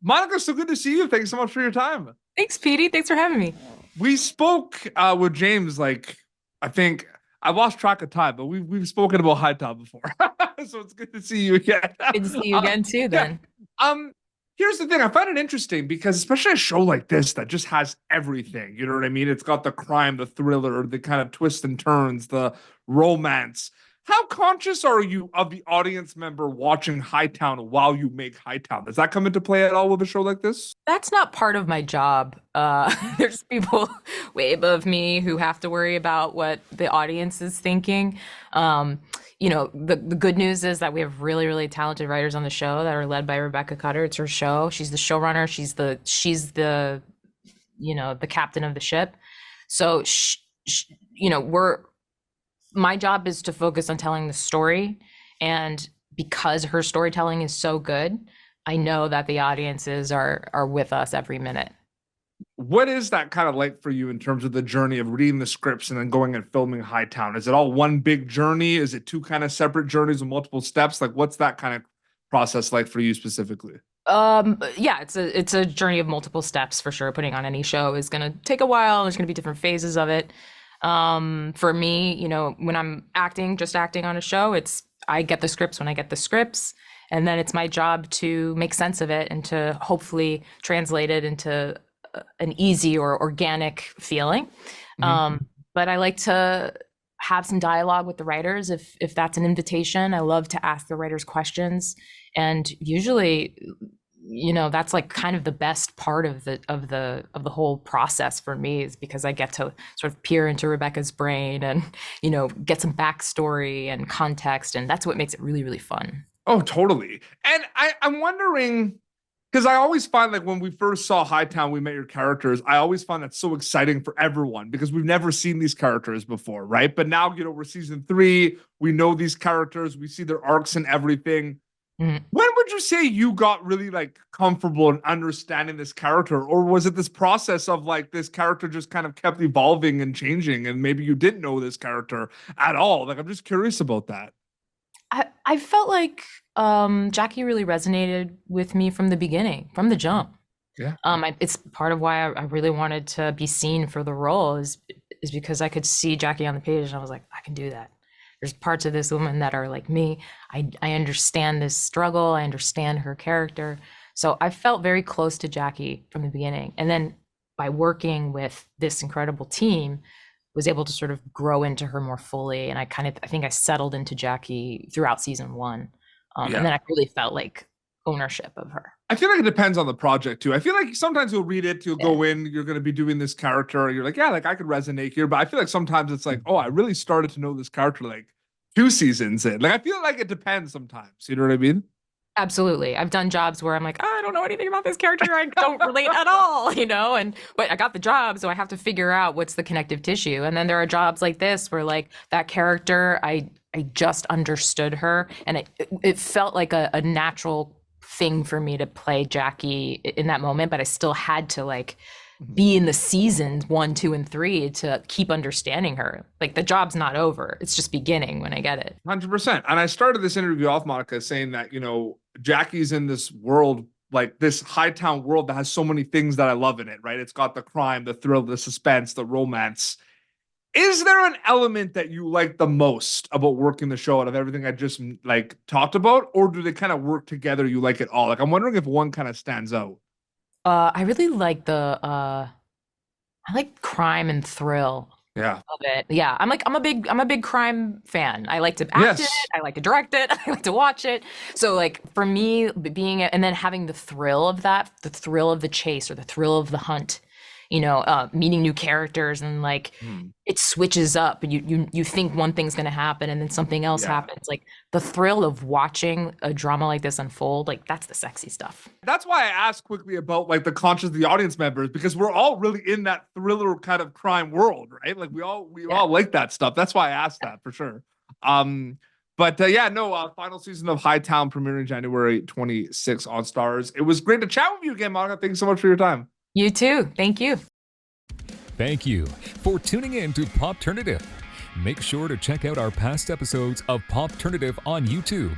Monica, so good to see you. Thanks so much for your time. Thanks, Petey. Thanks for having me. We spoke with James, like, I think I lost track of time, but we've spoken about Hightown before. So it's good to see you again. Good to see you again too, Yeah. then. Um, Here's the thing. I find it interesting because especially a show like this that just has everything. You know what I mean? It's got the crime, the thriller, the kind of twists and turns, the romance. How conscious are you of the audience member watching Hightown while you make Hightown? Does that come into play at all with a show like this? That's not part of my job. There's people way above me who have to worry about what the audience is thinking. The good news is that we have really, really talented writers on the show that are led by Rebecca Cutter. It's her show. She's the showrunner. She's the captain of the ship. So, my job is to focus on telling the story. And because her storytelling is so good, I know that the audiences are with us every minute. What is that kind of like for you in terms of the journey of reading the scripts and then going and filming Hightown? Is it all one big journey? Is it two kind of separate journeys with multiple steps? Like, what's that kind of process like for you specifically? Yeah, it's a journey of multiple steps for sure. Putting on any show is gonna take a while. There's gonna be different phases of it. For me, when I'm just acting on a show, I get the scripts when I get the scripts, and then it's my job to make sense of it and to hopefully translate it into an easy or organic feeling. But I like to have some dialogue with the writers if that's an invitation. I love to ask the writers questions, and usually, that's like kind of the best part of the whole process for me, is because I get to sort of peer into Rebecca's brain and get some backstory and context, and that's what makes it really, really fun. Oh, totally. And I'm wondering, because I always find like when we first saw Hightown, we met your characters. I always find that so exciting for everyone because we've never seen these characters before, right? But now, we're season 3. We know these characters. We see their arcs and everything. Mhm. When would you say you got really like comfortable in understanding this character? Or was it this process of like this character just kind of kept evolving and changing and maybe you didn't know this character at all? Like, I'm just curious about that. I felt like Jackie really resonated with me from the beginning, from the jump. Yeah. It's part of why I really wanted to be seen for the role is because I could see Jackie on the page and I was like, I can do that. There's parts of this woman that are like me. I understand this struggle. I understand her character. So I felt very close to Jackie from the beginning. And then by working with this incredible team, was able to sort of grow into her more fully. And I think I settled into Jackie throughout season 1. And then I really felt like ownership of her. I feel like it depends on the project too. I feel like sometimes you'll read it, you'll go in, you're going to be doing this character, and you're like, yeah, like I could resonate here. But I feel like sometimes it's like, oh, I really started to know this character like 2 seasons in. Like I feel like it depends sometimes. You know what I mean? Absolutely. I've done jobs where I'm like, oh, I don't know anything about this character. I don't relate at all, but I got the job, so I have to figure out what's the connective tissue. And then there are jobs like this where like that character, I just understood her, and it felt like a natural thing for me to play Jackie in that moment, but I still had to like be in the seasons 1, 2, and 3 to keep understanding her. Like the job's not over. It's just beginning when I get it. 100%. And I started this interview off, Monica, saying that, Jackie's in this world, like this Hightown world that has so many things that I love in it, right? It's got the crime, the thrill, the suspense, the romance. Is there an element that you like the most about working the show out of everything I just like talked about? Or do they kind of work together? You like it all? Like, I'm wondering if one kind of stands out. I really like I like crime and thrill Yeah. of it. Yeah, I'm a big crime fan. I like to act it, I like to direct it, I like to watch it. So like for me, and then having the thrill of that, the thrill of the chase or the thrill of the hunt, meeting new characters, and like it switches up and you think one thing's going to happen and then something else happens. Like the thrill of watching a drama like this unfold, like that's the sexy stuff. That's why I asked quickly about like the conscious of the audience members, because we're all really in that thriller kind of crime world, right? Like we all like that stuff. That's why I asked that for sure. Final season of Hightown premiering January 26th on STARZ. It was great to chat with you again, Monica. Thanks so much for your time. You too. Thank you. Thank you for tuning in to Popternative. Make sure to check out our past episodes of Popternative on YouTube.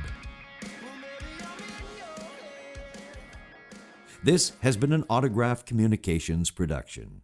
This has been an Autograph Communications production.